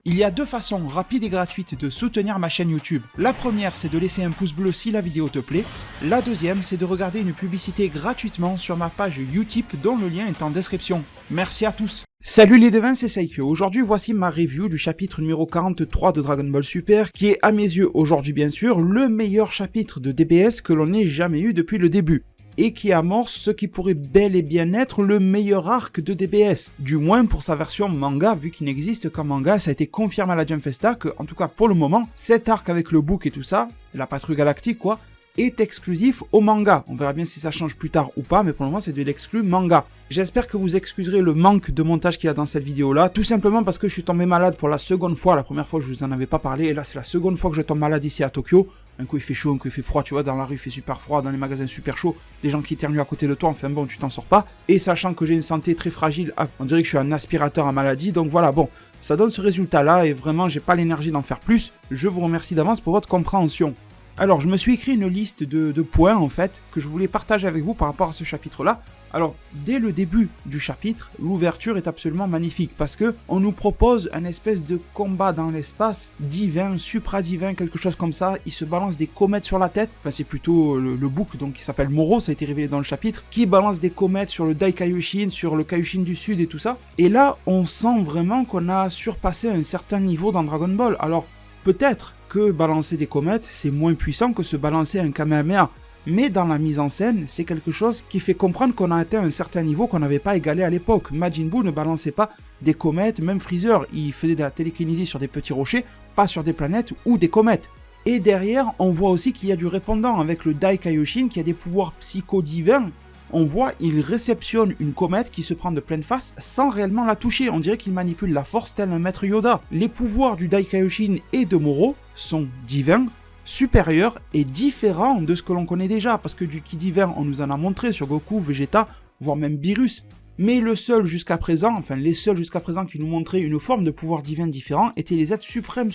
Il y a deux façons rapides et gratuites de soutenir ma chaîne YouTube. La première, c'est de laisser un pouce bleu si la vidéo te plaît. La deuxième, c'est de regarder une publicité gratuitement sur ma page Utip dont le lien est en description. Merci à tous. Salut les devins, c'est Saikyo. Aujourd'hui, voici ma review du chapitre numéro 43 de Dragon Ball Super, qui est à mes yeux aujourd'hui bien sûr le meilleur chapitre de DBS que l'on ait jamais eu depuis le début. Et qui amorce ce qui pourrait bel et bien être le meilleur arc de DBS, du moins pour sa version manga, vu qu'il n'existe qu'en manga. Ça a été confirmé à la Jump Festa que, en tout cas pour le moment, cet arc avec le book et tout ça, la patrouille galactique quoi, est exclusif au manga. On verra bien si ça change plus tard ou pas, mais pour le moment c'est de l'exclu manga. J'espère que vous excuserez le manque de montage qu'il y a dans cette vidéo là, tout simplement parce que je suis tombé malade pour la seconde fois. La première fois je vous en avais pas parlé, et là c'est la seconde fois que je tombe malade ici à Tokyo. Un coup il fait chaud, un coup il fait froid, tu vois, dans la rue il fait super froid, dans les magasins super chaud, des gens qui éternuent à côté de toi, enfin bon, tu t'en sors pas. Et sachant que j'ai une santé très fragile, on dirait que je suis un aspirateur à maladie, donc voilà, bon, ça donne ce résultat là, et vraiment j'ai pas l'énergie d'en faire plus. Je vous remercie d'avance pour votre compréhension. Alors, je me suis écrit une liste de points, en fait, que je voulais partager avec vous par rapport à ce chapitre-là. Alors, dès le début du chapitre, l'ouverture est absolument magnifique, parce que on nous propose un espèce de combat dans l'espace, divin, supra-divin, quelque chose comme ça. Il se balance des comètes sur la tête, enfin c'est plutôt le book, donc qui s'appelle Moro, ça a été révélé dans le chapitre, qui balance des comètes sur le Dai Kaioshin, sur le Kaioshin du Sud et tout ça. Et là, on sent vraiment qu'on a surpassé un certain niveau dans Dragon Ball. Alors, peut-être que balancer des comètes, c'est moins puissant que se balancer un Kamehameha. Mais dans la mise en scène, c'est quelque chose qui fait comprendre qu'on a atteint un certain niveau qu'on n'avait pas égalé à l'époque. Majin Buu ne balançait pas des comètes, même Freezer, il faisait de la télékinésie sur des petits rochers, pas sur des planètes ou des comètes. Et derrière, on voit aussi qu'il y a du répondant avec le Dai Kaioshin qui a des pouvoirs psycho-divins. On voit, il réceptionne une comète qui se prend de pleine face sans réellement la toucher. On dirait qu'il manipule la force tel un maître Yoda. Les pouvoirs du Dai Kaioshin et de Moro sont divins, supérieurs et différents de ce que l'on connaît déjà. Parce que du ki divin, on nous en a montré sur Goku, Vegeta, voire même Beerus. Mais le seul jusqu'à présent, enfin les seuls jusqu'à présent qui nous montraient une forme de pouvoir divin différent étaient les êtres suprêmes,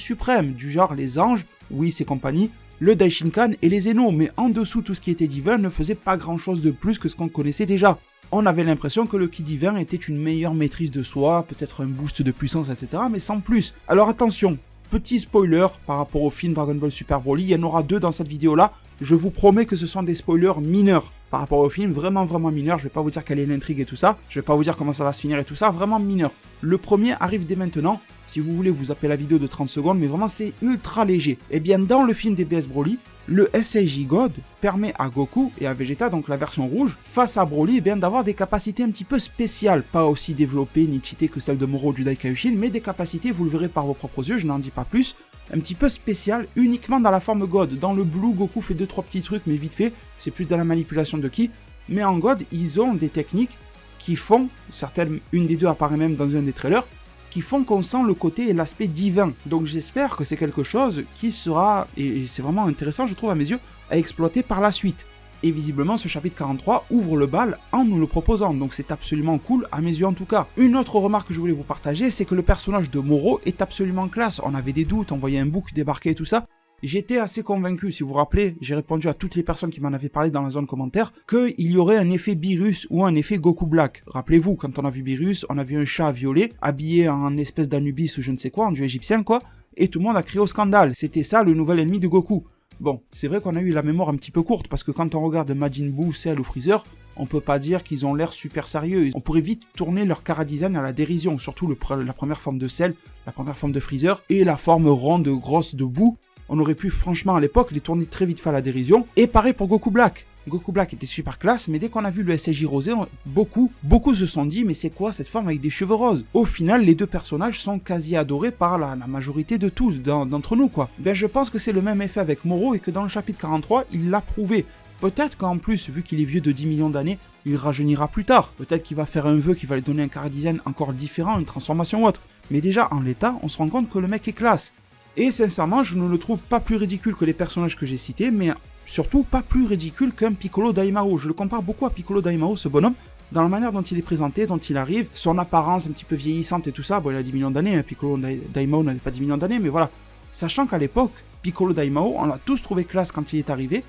du genre les anges, Whis et compagnie, le Daishinkan et les Zeno, mais en dessous tout ce qui était divin ne faisait pas grand chose de plus que ce qu'on connaissait déjà. On avait l'impression que le ki divin était une meilleure maîtrise de soi, peut-être un boost de puissance, etc., mais sans plus. Alors attention, petit spoiler par rapport au film Dragon Ball Super Broly, il y en aura deux dans cette vidéo-là, je vous promets que ce sont des spoilers mineurs par rapport au film, vraiment mineurs, je vais pas vous dire quelle est l'intrigue et tout ça, je vais pas vous dire comment ça va se finir et tout ça, vraiment mineur. Le premier arrive dès maintenant, si vous voulez vous appelez la vidéo de 30 secondes, mais vraiment c'est ultra léger. Et bien dans le film DBS Broly, le SAJ God permet à Goku et à Vegeta, donc la version rouge, face à Broly, d'avoir des capacités un petit peu spéciales, pas aussi développées ni cheatées que celles de Moro du Dai Kaioshin, mais des capacités, vous le verrez par vos propres yeux, je n'en dis pas plus, un petit peu spéciales, uniquement dans la forme God. Dans le Blue, Goku fait 2-3 petits trucs, mais vite fait, c'est plus dans la manipulation de ki, mais en God, ils ont des techniques qui font, certaines, une des deux apparaît même dans un des trailers, qui font qu'on sent le côté et l'aspect divin. Donc j'espère que c'est quelque chose qui sera, et c'est vraiment intéressant je trouve à mes yeux, à exploiter par la suite. Et visiblement ce chapitre 43 ouvre le bal en nous le proposant, donc c'est absolument cool à mes yeux en tout cas. Une autre remarque que je voulais vous partager, c'est que le personnage de Moro est absolument classe. On avait des doutes, on voyait un book débarquer et tout ça. J'étais assez convaincu, si vous vous rappelez, j'ai répondu à toutes les personnes qui m'en avaient parlé dans la zone commentaire, qu'il y aurait un effet Beerus ou un effet Goku Black. Rappelez-vous, quand on a vu Beerus, on a vu un chat violet, habillé en espèce d'Anubis ou je ne sais quoi, en dieu égyptien quoi, et tout le monde a crié au scandale. C'était ça le nouvel ennemi de Goku. Bon, c'est vrai qu'on a eu la mémoire un petit peu courte, parce que quand on regarde Majin Buu, Cell ou Freezer, on peut pas dire qu'ils ont l'air super sérieux. On pourrait vite tourner leur chara-design à la dérision, surtout la première forme de Cell, la première forme de Freezer, et la forme ronde grosse de Buu. On aurait pu franchement à l'époque les tourner très vite fait à la dérision. Et pareil pour Goku Black. Goku Black était super classe, mais dès qu'on a vu le SAJ rosé, beaucoup se sont dit mais c'est quoi cette forme avec des cheveux roses? Au final, les deux personnages sont quasi adorés par la majorité de tous, d'entre nous quoi. Ben je pense que c'est le même effet avec Moro et que dans le chapitre 43, il l'a prouvé. Peut-être qu'en plus, vu qu'il est vieux de 10 millions d'années, il rajeunira plus tard. Peut-être qu'il va faire un vœu qui va lui donner un chara-design encore différent, une transformation ou autre. Mais déjà, en l'état, on se rend compte que le mec est classe. Et sincèrement, je ne le trouve pas plus ridicule que les personnages que j'ai cités, mais surtout pas plus ridicule qu'un Piccolo Daimao. Je le compare beaucoup à Piccolo Daimao, ce bonhomme, dans la manière dont il est présenté, dont il arrive, son apparence un petit peu vieillissante et tout ça. Bon, il a 10 millions d'années, hein. Piccolo Daimao n'avait pas 10 millions d'années, mais voilà. Sachant qu'à l'époque, Piccolo Daimao, on l'a tous trouvé classe quand il est arrivé,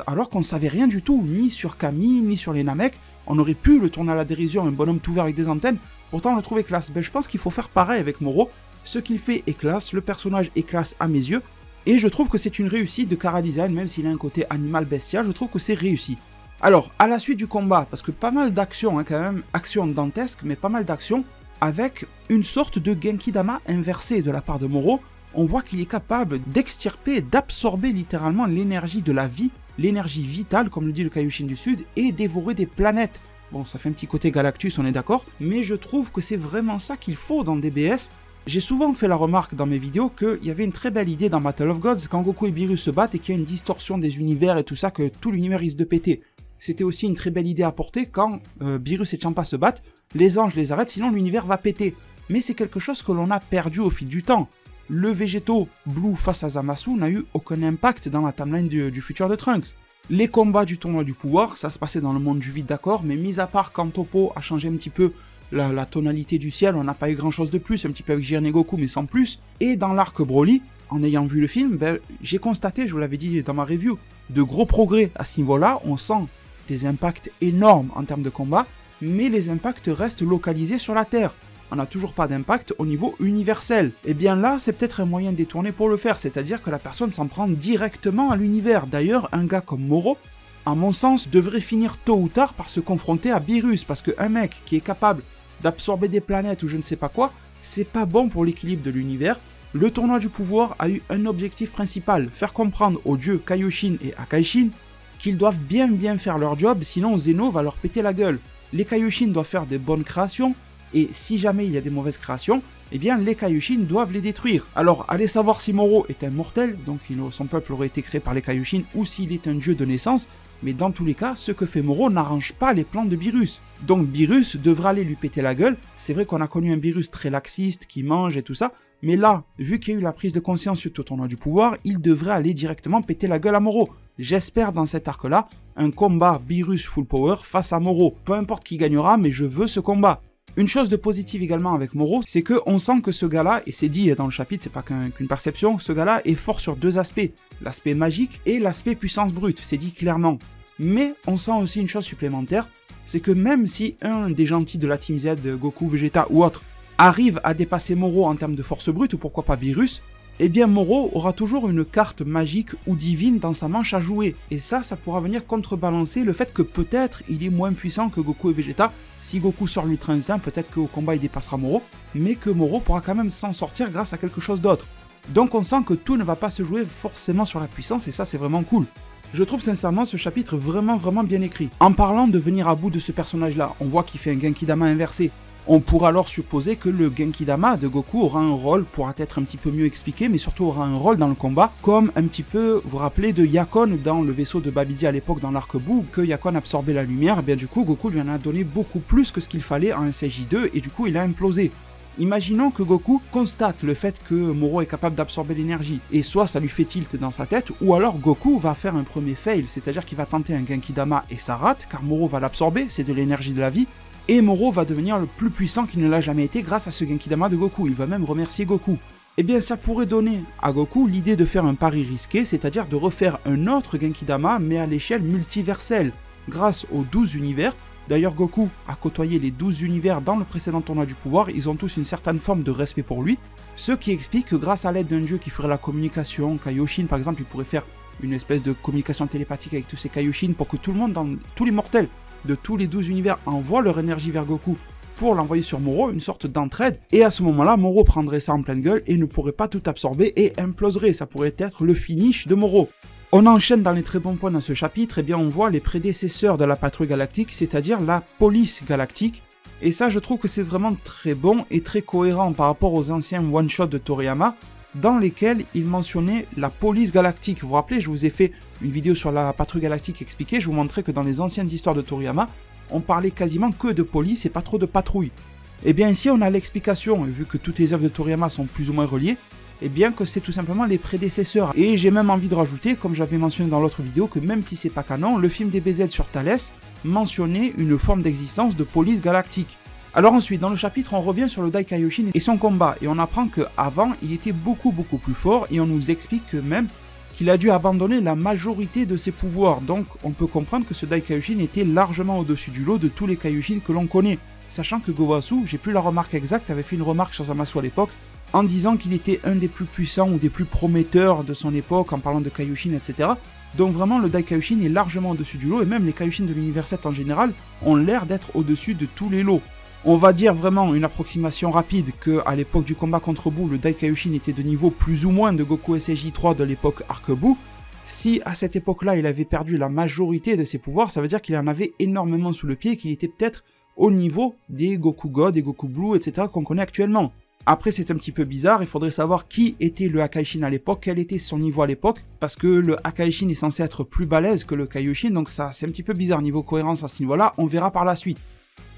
alors qu'on ne savait rien du tout, ni sur Kami, ni sur les Namek. On aurait pu le tourner à la dérision, un bonhomme tout vert avec des antennes, pourtant on le trouvait classe. Ben, je pense qu'il faut faire pareil avec Moro. Ce qu'il fait est classe, le personnage est classe à mes yeux, et je trouve que c'est une réussite de chara-design, même s'il a un côté animal bestial, je trouve que c'est réussi. Alors, à la suite du combat, parce que pas mal d'actions quand même, action dantesque, mais pas mal d'actions, avec une sorte de Genki-Dama inversé de la part de Moro, on voit qu'il est capable d'extirper, d'absorber littéralement l'énergie de la vie, l'énergie vitale, comme le dit le Kaioshin du Sud, et dévorer des planètes. Bon, ça fait un petit côté Galactus, on est d'accord, mais je trouve que c'est vraiment ça qu'il faut dans DBS. J'ai souvent fait la remarque dans mes vidéos qu'il y avait une très belle idée dans Battle of Gods, quand Goku et Beerus se battent et qu'il y a une distorsion des univers et tout ça, que tout l'univers risque de péter. C'était aussi une très belle idée à porter quand Beerus et Champa se battent, les anges les arrêtent, sinon l'univers va péter. Mais c'est quelque chose que l'on a perdu au fil du temps. Le Végéto Blue face à Zamasu n'a eu aucun impact dans la timeline du futur de Trunks. Les combats du tournoi du pouvoir, ça se passait dans le monde du vide, d'accord, mais mis à part quand Toppo a changé un petit peu la tonalité du ciel, on n'a pas eu grand chose de plus, un petit peu avec Jiren et Goku, mais sans plus. Et dans l'arc Broly, en ayant vu le film, j'ai constaté, je vous l'avais dit dans ma review, de gros progrès à ce niveau-là. On sent des impacts énormes en termes de combat, mais les impacts restent localisés sur la Terre. On n'a toujours pas d'impact au niveau universel. Et bien là, c'est peut-être un moyen détourné pour le faire, c'est-à-dire que la personne s'en prend directement à l'univers. D'ailleurs, un gars comme Moro, à mon sens, devrait finir tôt ou tard par se confronter à Beerus, parce qu'un mec qui est capable d'absorber des planètes ou je ne sais pas quoi, c'est pas bon pour l'équilibre de l'univers. Le tournoi du pouvoir a eu un objectif principal, faire comprendre aux dieux Kaioshin et Akaishin qu'ils doivent bien faire leur job, sinon Zeno va leur péter la gueule. Les Kaioshin doivent faire des bonnes créations, et si jamais il y a des mauvaises créations, eh bien les Kaioshin doivent les détruire. Alors, allez savoir si Moro est un mortel, donc son peuple aurait été créé par les Kaioshin, ou s'il est un dieu de naissance, mais dans tous les cas, ce que fait Moro n'arrange pas les plans de Beerus. Donc Beerus devra aller lui péter la gueule. C'est vrai qu'on a connu un Beerus très laxiste, qui mange et tout ça, mais là, vu qu'il y a eu la prise de conscience suite au tournoi du pouvoir, il devrait aller directement péter la gueule à Moro. J'espère dans cet arc-là, un combat Beerus full power face à Moro. Peu importe qui gagnera, mais je veux ce combat. Une chose de positive également avec Moro, c'est qu'on sent que ce gars-là, et c'est dit dans le chapitre, c'est pas qu'une perception, ce gars-là est fort sur deux aspects, l'aspect magique et l'aspect puissance brute, c'est dit clairement. Mais on sent aussi une chose supplémentaire, c'est que même si un des gentils de la Team Z, Goku, Vegeta ou autre, arrive à dépasser Moro en termes de force brute, ou pourquoi pas Beerus, eh bien Moro aura toujours une carte magique ou divine dans sa manche à jouer. Et ça pourra venir contrebalancer le fait que peut-être il est moins puissant que Goku et Vegeta. Si Goku sort l'Ultra Instinct, peut-être qu'au combat il dépassera Moro, mais que Moro pourra quand même s'en sortir grâce à quelque chose d'autre. Donc on sent que tout ne va pas se jouer forcément sur la puissance, et ça c'est vraiment cool. Je trouve sincèrement ce chapitre vraiment bien écrit. En parlant de venir à bout de ce personnage-là, on voit qu'il fait un Genki-Dama inversé. On pourra alors supposer que le Genki-Dama de Goku aura un rôle, pourra être un petit peu mieux expliqué, mais surtout aura un rôle dans le combat, comme un petit peu, vous vous rappelez de Yakon dans le vaisseau de Babidi à l'époque dans l'arc Boo, que Yakon absorbait la lumière, et bien du coup Goku lui en a donné beaucoup plus que ce qu'il fallait en SJ2, et du coup il a implosé. Imaginons que Goku constate le fait que Moro est capable d'absorber l'énergie, et soit ça lui fait tilt dans sa tête, ou alors Goku va faire un premier fail, c'est-à-dire qu'il va tenter un Genki-Dama et ça rate, car Moro va l'absorber, c'est de l'énergie de la vie, et Moro va devenir le plus puissant qu'il ne l'a jamais été grâce à ce Genki-Dama de Goku, il va même remercier Goku. Eh bien ça pourrait donner à Goku l'idée de faire un pari risqué, c'est-à-dire de refaire un autre Genki-Dama mais à l'échelle multiverselle, grâce aux 12 univers. D'ailleurs Goku a côtoyé les 12 univers dans le précédent tournoi du pouvoir, ils ont tous une certaine forme de respect pour lui, ce qui explique que grâce à l'aide d'un dieu qui ferait la communication, Kaioshin par exemple, il pourrait faire une espèce de communication télépathique avec tous ces Kaioshin pour que tout le monde, tous les mortels de tous les 12 univers envoient leur énergie vers Goku pour l'envoyer sur Moro, une sorte d'entraide, et à ce moment-là, Moro prendrait ça en pleine gueule et ne pourrait pas tout absorber et imploserait, ça pourrait être le finish de Moro. On enchaîne dans les très bons points dans ce chapitre, et bien on voit les prédécesseurs de la patrouille galactique, c'est-à-dire la police galactique, et ça je trouve que c'est vraiment très bon et très cohérent par rapport aux anciens one-shots de Toriyama, dans lesquels il mentionnait la police galactique. Vous vous rappelez, je vous ai fait une vidéo sur la patrouille galactique expliquée, je vous montrais que dans les anciennes histoires de Toriyama, on parlait quasiment que de police et pas trop de patrouille. Et bien ici on a l'explication, et vu que toutes les œuvres de Toriyama sont plus ou moins reliées, et bien que c'est tout simplement les prédécesseurs. Et j'ai même envie de rajouter, comme j'avais mentionné dans l'autre vidéo, que même si c'est pas canon, le film DBZ sur Thalès mentionnait une forme d'existence de police galactique. Alors ensuite, dans le chapitre, on revient sur le Dai Kaioshin et son combat, et on apprend qu'avant, il était beaucoup plus fort, et on nous explique même qu'il a dû abandonner la majorité de ses pouvoirs, donc on peut comprendre que ce Dai Kaioshin était largement au-dessus du lot de tous les Kaioshin que l'on connaît, sachant que Gowasu, j'ai plus la remarque exacte, avait fait une remarque sur Zamasu à l'époque, en disant qu'il était un des plus puissants ou des plus prometteurs de son époque en parlant de Kaioshin, etc. Donc vraiment le Dai Kaioshin est largement au-dessus du lot et même les Kaioshin de l'univers 7 en général ont l'air d'être au-dessus de tous les lots. On va dire vraiment une approximation rapide qu'à l'époque du combat contre Buu, le Dai Kaioshin était de niveau plus ou moins de Goku SSJ3 de l'époque Arc Buu. Si à cette époque-là il avait perdu la majorité de ses pouvoirs, ça veut dire qu'il en avait énormément sous le pied et qu'il était peut-être au niveau des Goku God, des Goku Blue, etc. qu'on connaît actuellement. Après c'est un petit peu bizarre, il faudrait savoir qui était le Hakaishin à l'époque, quel était son niveau à l'époque, parce que le Hakaishin est censé être plus balèze que le Kaioshin, donc ça c'est un petit peu bizarre niveau cohérence à ce niveau-là, on verra par la suite.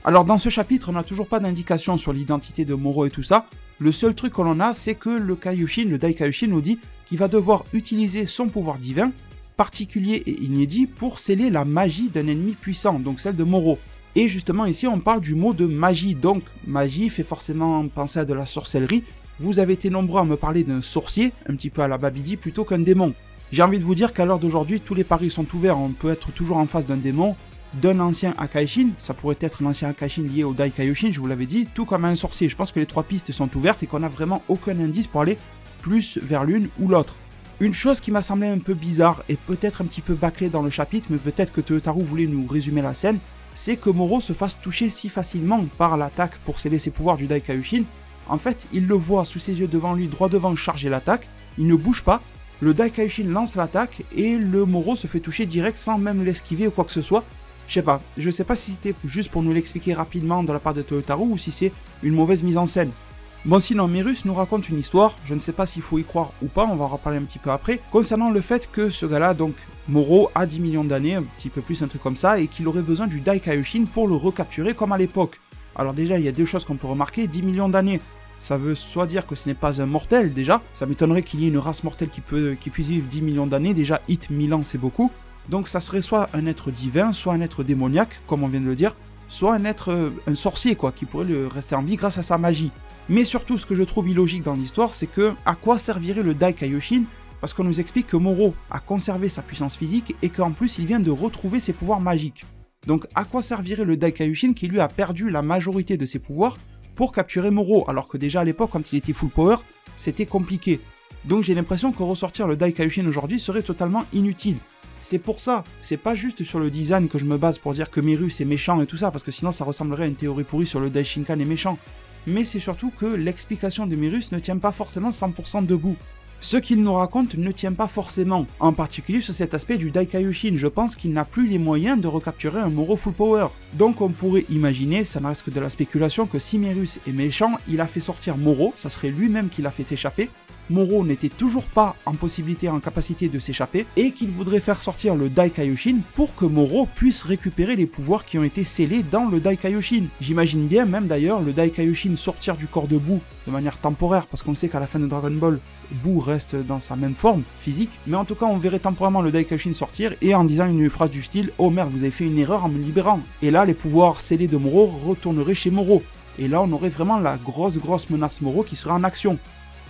Alors dans ce chapitre, on n'a toujours pas d'indication sur l'identité de Moro et tout ça, le seul truc qu'on en a, c'est que le Kaioshin, le Dai Kaioshin nous dit qu'il va devoir utiliser son pouvoir divin, particulier et inédit, pour sceller la magie d'un ennemi puissant, donc celle de Moro. Et justement ici on parle du mot de magie, donc magie fait forcément penser à de la sorcellerie. Vous avez été nombreux à me parler d'un sorcier, un petit peu à la Babidi, plutôt qu'un démon. J'ai envie de vous dire qu'à l'heure d'aujourd'hui, tous les paris sont ouverts, on peut être toujours en face d'un démon, d'un ancien Hakaishin, ça pourrait être un ancien Hakaishin lié au Dai Kaioshin, je vous l'avais dit, tout comme un sorcier. Je pense que les trois pistes sont ouvertes et qu'on n'a vraiment aucun indice pour aller plus vers l'une ou l'autre. Une chose qui m'a semblé un peu bizarre et peut-être un petit peu bâclée dans le chapitre, mais peut-être que Toyotaru voulait nous résumer la scène, c'est que Moro se fasse toucher si facilement par l'attaque pour sceller ses pouvoirs du Dai Kaioshin. En fait, il le voit sous ses yeux devant lui, droit devant, charger l'attaque, il ne bouge pas, le Dai Kaioshin lance l'attaque et le Moro se fait toucher direct sans même l'esquiver ou quoi que ce soit. Je sais pas si c'était juste pour nous l'expliquer rapidement de la part de Toyotaru ou si c'est une mauvaise mise en scène. Bon sinon, Merus nous raconte une histoire, je ne sais pas s'il faut y croire ou pas, on va en reparler un petit peu après, concernant le fait que ce gars-là, donc Moro, a 10 millions d'années, un petit peu plus, un truc comme ça, et qu'il aurait besoin du Dai Kaioshin pour le recapturer comme à l'époque. Alors déjà, il y a deux choses qu'on peut remarquer, 10 millions d'années, ça veut soit dire que ce n'est pas un mortel déjà, ça m'étonnerait qu'il y ait une race mortelle qui puisse vivre 10 millions d'années, déjà hit 1000 ans c'est beaucoup, donc ça serait soit un être divin, soit un être démoniaque, comme on vient de le dire, soit un sorcier quoi, qui pourrait rester en vie grâce à sa magie. Mais surtout, ce que je trouve illogique dans l'histoire, c'est que à quoi servirait le Dai Kaioshin? Parce qu'on nous explique que Moro a conservé sa puissance physique et qu'en plus il vient de retrouver ses pouvoirs magiques. Donc à quoi servirait le Dai Kaioshin qui lui a perdu la majorité de ses pouvoirs pour capturer Moro, alors que déjà à l'époque quand il était full power, c'était compliqué. Donc j'ai l'impression que ressortir le Dai Kaioshin aujourd'hui serait totalement inutile. C'est pour ça, c'est pas juste sur le design que je me base pour dire que Merus est méchant et tout ça, parce que sinon ça ressemblerait à une théorie pourrie sur le Daishinkan est méchant. Mais c'est surtout que l'explication de Merus ne tient pas forcément 100% debout. Ce qu'il nous raconte ne tient pas forcément, en particulier sur cet aspect du Dai Kaioshin, je pense qu'il n'a plus les moyens de recapturer un Moro full power. Donc on pourrait imaginer, ça ne reste que de la spéculation, que si Merus est méchant, il a fait sortir Moro, ça serait lui-même qui l'a fait s'échapper, Moro n'était toujours pas en capacité de s'échapper, et qu'il voudrait faire sortir le Dai Kaioshin pour que Moro puisse récupérer les pouvoirs qui ont été scellés dans le Dai Kaioshin. J'imagine bien même d'ailleurs le Dai Kaioshin sortir du corps de Buu de manière temporaire, parce qu'on sait qu'à la fin de Dragon Ball, Buu reste dans sa même forme physique, mais en tout cas on verrait temporairement le Dai Kaioshin sortir et en disant une phrase du style « Oh merde, vous avez fait une erreur en me libérant ». Et là les pouvoirs scellés de Moro retourneraient chez Moro. Et là on aurait vraiment la grosse menace Moro qui serait en action.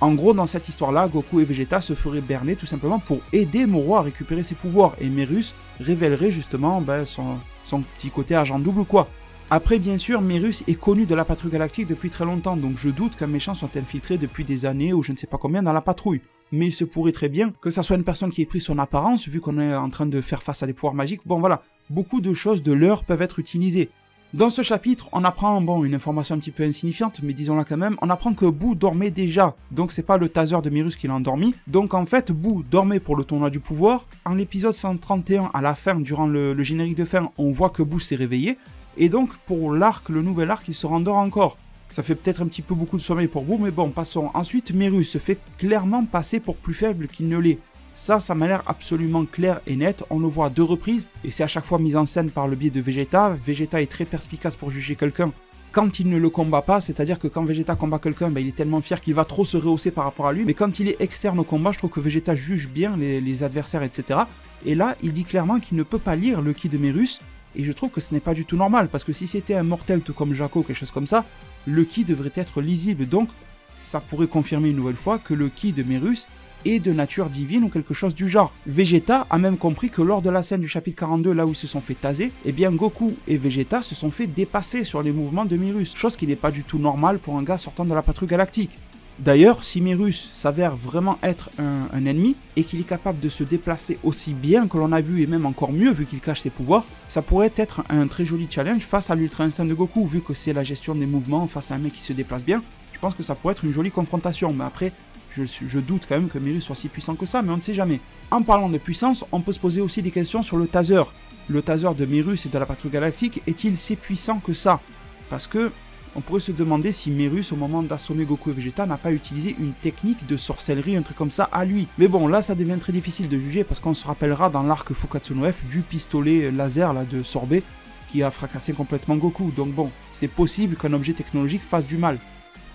En gros, dans cette histoire-là, Goku et Vegeta se feraient berner tout simplement pour aider Moro à récupérer ses pouvoirs, et Merus révélerait justement son petit côté agent double ou quoi. Après, bien sûr, Merus est connu de la patrouille galactique depuis très longtemps, donc je doute qu'un méchant soit infiltré depuis des années ou je ne sais pas combien dans la patrouille. Mais il se pourrait très bien que ça soit une personne qui ait pris son apparence, vu qu'on est en train de faire face à des pouvoirs magiques. Bon voilà, beaucoup de choses de l'heure peuvent être utilisées. Dans ce chapitre, on apprend, une information un petit peu insignifiante, mais disons-la quand même, on apprend que Buu dormait déjà, donc c'est pas le taser de Merus qui l'a endormi, donc en fait, Buu dormait pour le tournoi du pouvoir. En l'épisode 131, à la fin, durant le générique de fin, on voit que Buu s'est réveillé, et donc pour le nouvel arc, il se rendort encore. Ça fait peut-être un petit peu beaucoup de sommeil pour Buu, mais bon, passons. Ensuite, Merus se fait clairement passer pour plus faible qu'il ne l'est. Ça m'a l'air absolument clair et net, on le voit à 2 reprises, et c'est à chaque fois mis en scène par le biais de Vegeta. Vegeta est très perspicace pour juger quelqu'un quand il ne le combat pas, c'est-à-dire que quand Vegeta combat quelqu'un, il est tellement fier qu'il va trop se rehausser par rapport à lui, mais quand il est externe au combat, je trouve que Vegeta juge bien les adversaires, etc. Et là, il dit clairement qu'il ne peut pas lire le ki de Merus, et je trouve que ce n'est pas du tout normal, parce que si c'était un mortel tout comme Jaco ou quelque chose comme ça, le ki devrait être lisible, donc ça pourrait confirmer une nouvelle fois que le ki de Merus et de nature divine ou quelque chose du genre. Vegeta a même compris que lors de la scène du chapitre 42, là où ils se sont fait taser, eh bien Goku et Vegeta se sont fait dépasser sur les mouvements de Merus, chose qui n'est pas du tout normale pour un gars sortant de la patrouille galactique. D'ailleurs, si Merus s'avère vraiment être un ennemi et qu'il est capable de se déplacer aussi bien que l'on a vu et même encore mieux vu qu'il cache ses pouvoirs, ça pourrait être un très joli challenge face à l'Ultra Instinct de Goku, vu que c'est la gestion des mouvements face à un mec qui se déplace bien. Je pense que ça pourrait être une jolie confrontation, mais après, je doute quand même que Merus soit si puissant que ça, mais on ne sait jamais. En parlant de puissance, on peut se poser aussi des questions sur le taser. Le taser de Merus et de la Patrouille Galactique est-il si puissant que ça? Parce que on pourrait se demander si Merus, au moment d'assommer Goku et Vegeta, n'a pas utilisé une technique de sorcellerie, un truc comme ça, à lui. Mais bon, là, ça devient très difficile de juger, parce qu'on se rappellera dans l'arc Fukatsu no F du pistolet laser là, de Sorbet, qui a fracassé complètement Goku. Donc bon, c'est possible qu'un objet technologique fasse du mal.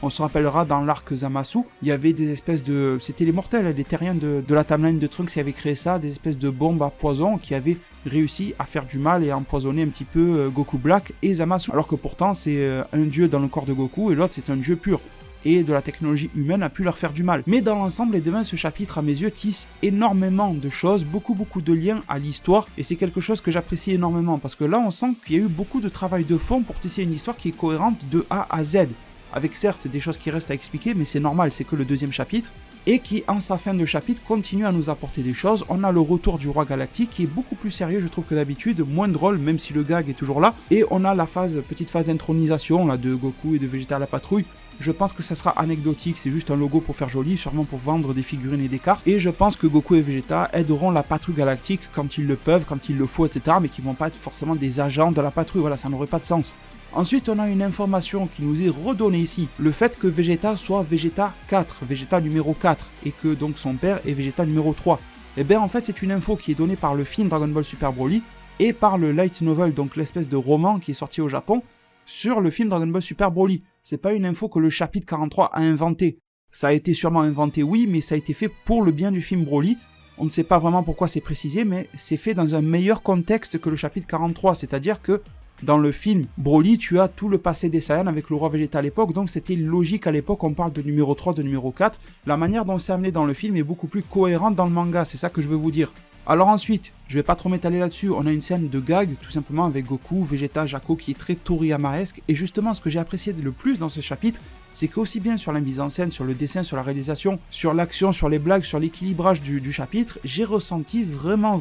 On se rappellera dans l'arc Zamasu, il y avait des espèces de... C'était les mortels, les terriens de la timeline de Trunks qui avaient créé ça, des espèces de bombes à poison qui avaient réussi à faire du mal et à empoisonner un petit peu Goku Black et Zamasu. Alors que pourtant c'est un dieu dans le corps de Goku et l'autre c'est un dieu pur. Et de la technologie humaine a pu leur faire du mal. Mais dans l'ensemble, et demain, ce chapitre, à mes yeux, tisse énormément de choses, beaucoup de liens à l'histoire, et c'est quelque chose que j'apprécie énormément, parce que là, on sent qu'il y a eu beaucoup de travail de fond pour tisser une histoire qui est cohérente de A à Z. Avec certes des choses qui restent à expliquer, mais c'est normal, c'est que le deuxième chapitre, et qui, en sa fin de chapitre, continue à nous apporter des choses. On a le retour du roi galactique, qui est beaucoup plus sérieux, je trouve, que d'habitude, moins drôle, même si le gag est toujours là, et on a la petite phase d'intronisation, là, de Goku et de Vegeta à la patrouille. Je pense que ça sera anecdotique, c'est juste un logo pour faire joli, sûrement pour vendre des figurines et des cartes, et je pense que Goku et Vegeta aideront la patrouille galactique quand ils le peuvent, quand il le faut, etc., mais qui vont pas être forcément des agents de la patrouille, voilà, ça n'aurait pas de sens. Ensuite, on a une information qui nous est redonnée ici, le fait que Vegeta soit Vegeta 4, Vegeta numéro 4, et que donc son père est Vegeta numéro 3. Et bien en fait, c'est une info qui est donnée par le film Dragon Ball Super Broly, et par le light novel, donc l'espèce de roman qui est sorti au Japon, sur le film Dragon Ball Super Broly. C'est pas une info que le chapitre 43 a inventé. Ça a été sûrement inventé, oui, mais ça a été fait pour le bien du film Broly. On ne sait pas vraiment pourquoi c'est précisé, mais c'est fait dans un meilleur contexte que le chapitre 43, c'est-à-dire que dans le film Broly, tu as tout le passé des Saiyans avec le roi Vegeta à l'époque, donc c'était logique à l'époque, on parle de numéro 3, de numéro 4. La manière dont c'est amené dans le film est beaucoup plus cohérente dans le manga, c'est ça que je veux vous dire. Alors ensuite, je vais pas trop m'étaler là-dessus, on a une scène de gag, tout simplement avec Goku, Vegeta, Jaco, qui est très Toriyamaesque, et justement ce que j'ai apprécié le plus dans ce chapitre, c'est qu'aussi bien sur la mise en scène, sur le dessin, sur la réalisation, sur l'action, sur les blagues, sur l'équilibrage du chapitre, j'ai ressenti vraiment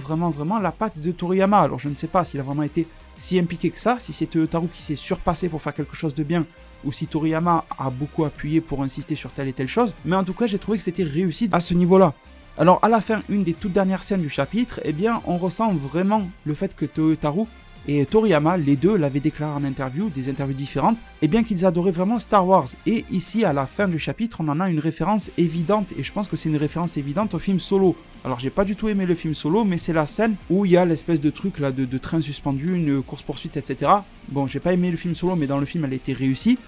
la patte de Toriyama. Alors je ne sais pas s'il a vraiment été si impliqué que ça, si c'est Toyotarou qui s'est surpassé pour faire quelque chose de bien, ou si Toriyama a beaucoup appuyé pour insister sur telle et telle chose, mais en tout cas j'ai trouvé que c'était réussi à ce niveau-là. Alors à la fin, une des toutes dernières scènes du chapitre, eh bien on ressent vraiment le fait que Toyotarou et Toriyama, les deux l'avaient déclaré en interview, des interviews différentes, et bien qu'ils adoraient vraiment Star Wars. Et ici, à la fin du chapitre, on en a une référence évidente, et je pense que c'est une référence évidente au film Solo. Alors j'ai pas du tout aimé le film Solo, mais c'est la scène où il y a l'espèce de truc là, de train suspendu, une course-poursuite, etc. Bon, j'ai pas aimé le film Solo, mais dans le film, elle a été réussie.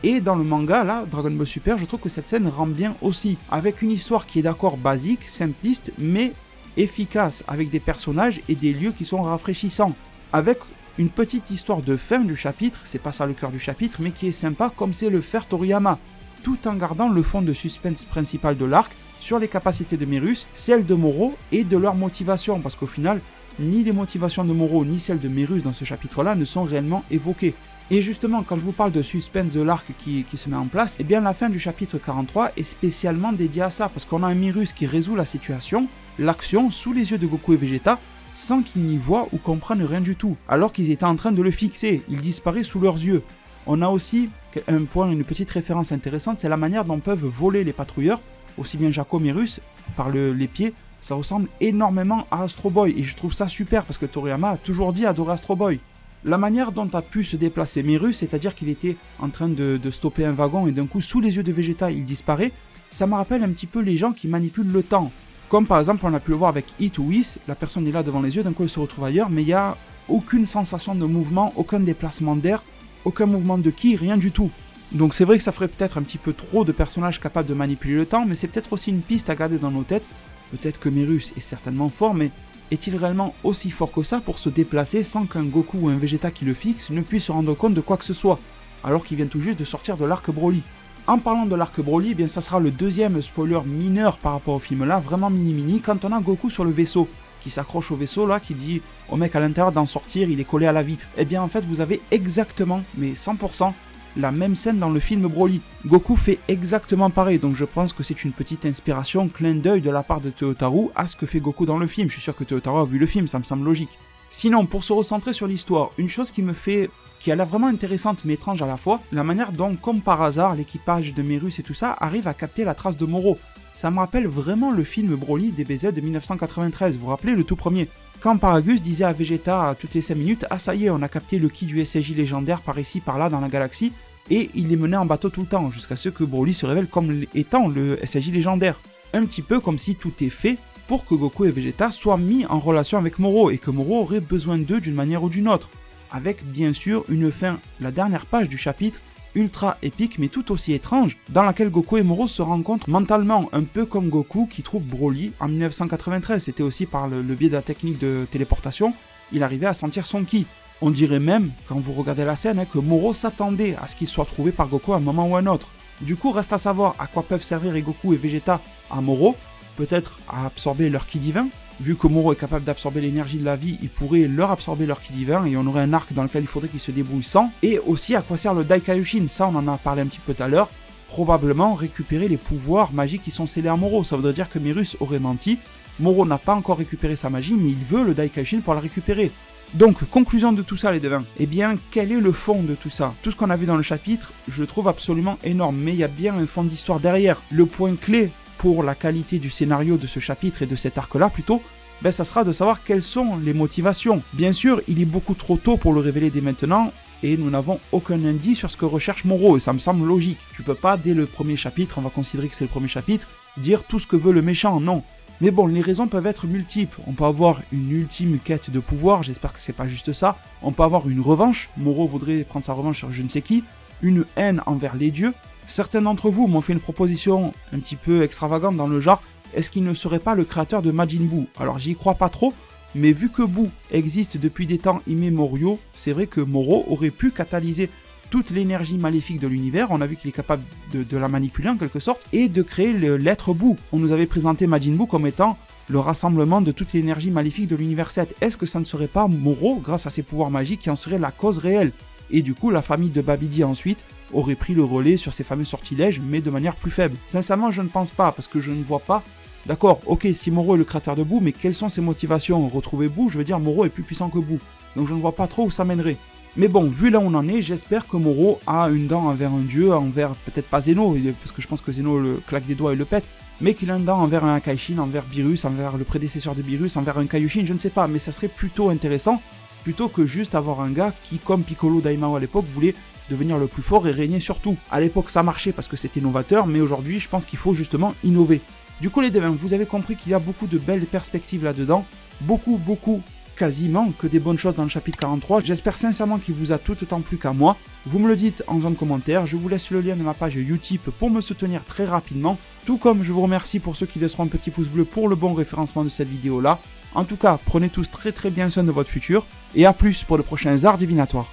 Et dans le manga, là, Dragon Ball Super, je trouve que cette scène rend bien aussi, avec une histoire qui est d'accord basique, simpliste, mais efficace, avec des personnages et des lieux qui sont rafraîchissants. Avec une petite histoire de fin du chapitre, c'est pas ça le cœur du chapitre, mais qui est sympa comme c'est le faire Toriyama, tout en gardant le fond de suspense principal de l'arc sur les capacités de Merus, celles de Moro et de leur motivation, parce qu'au final, ni les motivations de Moro ni celles de Merus dans ce chapitre-là ne sont réellement évoquées. Et justement, quand je vous parle de suspense de l'arc qui se met en place, eh bien la fin du chapitre 43 est spécialement dédiée à ça, parce qu'on a un Merus qui résout la situation, l'action, sous les yeux de Goku et Vegeta, sans qu'ils n'y voient ou comprennent rien du tout, alors qu'ils étaient en train de le fixer, il disparaît sous leurs yeux. On a aussi un point, une petite référence intéressante, c'est la manière dont peuvent voler les patrouilleurs, aussi bien Jaco, Merus, par les pieds, ça ressemble énormément à Astro Boy, et je trouve ça super, parce que Toriyama a toujours dit adorer Astro Boy. La manière dont a pu se déplacer Merus, c'est-à-dire qu'il était en train de stopper un wagon et d'un coup, sous les yeux de Vegeta, il disparaît, ça me rappelle un petit peu les gens qui manipulent le temps. Comme par exemple, on a pu le voir avec Hit ou Whis, la personne est là devant les yeux, d'un coup elle se retrouve ailleurs, mais il n'y a aucune sensation de mouvement, aucun déplacement d'air, aucun mouvement de ki, rien du tout. Donc c'est vrai que ça ferait peut-être un petit peu trop de personnages capables de manipuler le temps, mais c'est peut-être aussi une piste à garder dans nos têtes. Peut-être que Merus est certainement fort, mais est-il réellement aussi fort que ça pour se déplacer sans qu'un Goku ou un Vegeta qui le fixe ne puisse se rendre compte de quoi que ce soit, alors qu'il vient tout juste de sortir de l'arc Broly? En parlant de l'arc Broly, eh bien ça sera le deuxième spoiler mineur par rapport au film là, vraiment mini quand on a Goku sur le vaisseau, qui s'accroche au vaisseau là, qui dit au mec à l'intérieur d'en sortir, il est collé à la vitre. Eh bien en fait vous avez exactement, mais 100%, la même scène dans le film Broly. Goku fait exactement pareil, donc je pense que c'est une petite inspiration, clin d'œil de la part de Toyotarou à ce que fait Goku dans le film. Je suis sûr que Toyotarou a vu le film, ça me semble logique. Sinon, pour se recentrer sur l'histoire, une chose qui a l'air vraiment intéressante mais étrange à la fois, la manière dont, comme par hasard, l'équipage de Merus et tout ça arrive à capter la trace de Moro. Ça me rappelle vraiment le film Broly DBZ de 1993, vous vous rappelez le tout premier? Quand Paragus disait à Vegeta à toutes les 5 minutes « Ah ça y est, on a capté le ki du SSJ légendaire par ici, par là dans la galaxie », et il les menait en bateau tout le temps, jusqu'à ce que Broly se révèle comme étant le SSJ légendaire. Un petit peu comme si tout est fait pour que Goku et Vegeta soient mis en relation avec Moro, et que Moro aurait besoin d'eux d'une manière ou d'une autre. Avec bien sûr une fin, la dernière page du chapitre, ultra épique mais tout aussi étrange, dans laquelle Goku et Moro se rencontrent mentalement, un peu comme Goku qui trouve Broly en 1993, c'était aussi par le biais de la technique de téléportation, il arrivait à sentir son ki. On dirait même, quand vous regardez la scène, que Moro s'attendait à ce qu'il soit trouvé par Goku à un moment ou à un autre. Du coup, reste à savoir à quoi peuvent servir Goku et Vegeta à Moro, peut-être à absorber leur ki divin. Vu que Moro est capable d'absorber l'énergie de la vie, il pourrait leur absorber leur ki divin et on aurait un arc dans lequel il faudrait qu'ils se débrouillent sans. Et aussi à quoi sert le Daikaioshin, ça on en a parlé un petit peu tout à l'heure. Probablement récupérer les pouvoirs magiques qui sont scellés à Moro. Ça voudrait dire que Merus aurait menti. Moro n'a pas encore récupéré sa magie, mais il veut le Daikaioshin pour la récupérer. Donc, conclusion de tout ça les devins. Eh bien, quel est le fond de tout ça? Tout ce qu'on a vu dans le chapitre, je le trouve absolument énorme, mais il y a bien un fond d'histoire derrière. Le point clé pour la qualité du scénario de ce chapitre et de cet arc-là plutôt, ça sera de savoir quelles sont les motivations. Bien sûr, il est beaucoup trop tôt pour le révéler dès maintenant, et nous n'avons aucun indice sur ce que recherche Moro, et ça me semble logique. Tu peux pas, dès le premier chapitre, on va considérer que c'est le premier chapitre, dire tout ce que veut le méchant, non. Mais bon, les raisons peuvent être multiples. On peut avoir une ultime quête de pouvoir, j'espère que c'est pas juste ça. On peut avoir une revanche, Moro voudrait prendre sa revanche sur je ne sais qui, une haine envers les dieux. Certains d'entre vous m'ont fait une proposition un petit peu extravagante dans le genre, est-ce qu'il ne serait pas le créateur de Majin Buu? Alors j'y crois pas trop, mais vu que Buu existe depuis des temps immémoriaux, c'est vrai que Moro aurait pu catalyser toute l'énergie maléfique de l'univers, on a vu qu'il est capable de la manipuler en quelque sorte, et de créer l'être Buu. On nous avait présenté Majin Buu comme étant le rassemblement de toute l'énergie maléfique de l'univers 7. Est-ce que ça ne serait pas Moro, grâce à ses pouvoirs magiques, qui en serait la cause réelle? Et du coup, la famille de Babidi ensuite aurait pris le relais sur ces fameux sortilèges, mais de manière plus faible. Sincèrement, je ne pense pas, parce que je ne vois pas. D'accord, ok, si Moro est le créateur de Buu, mais quelles sont ses motivations? Retrouver Buu, je veux dire, Moro est plus puissant que Buu. Donc je ne vois pas trop où ça mènerait. Mais bon, vu là où on en est, j'espère que Moro a une dent envers un dieu, envers peut-être pas Zeno, parce que je pense que Zeno le claque des doigts et le pète, mais qu'il a une dent envers un Akaishin, envers Beerus, envers le prédécesseur de Beerus, envers un Kaioshin, je ne sais pas, mais ça serait plutôt intéressant, plutôt que juste avoir un gars qui, comme Piccolo Daimao à l'époque, voulait devenir le plus fort et régner sur tout. À l'époque, ça marchait parce que c'était novateur, mais aujourd'hui, je pense qu'il faut justement innover. Du coup, les devins, vous avez compris qu'il y a beaucoup de belles perspectives là-dedans, beaucoup, quasiment que des bonnes choses dans le chapitre 43. J'espère sincèrement qu'il vous a tout autant plu qu'à moi. Vous me le dites en zone commentaire, je vous laisse le lien de ma page Utip pour me soutenir très rapidement, tout comme je vous remercie pour ceux qui laisseront un petit pouce bleu pour le bon référencement de cette vidéo là. En tout cas, prenez tous très bien soin de votre futur, et à plus pour de prochains arts divinatoires.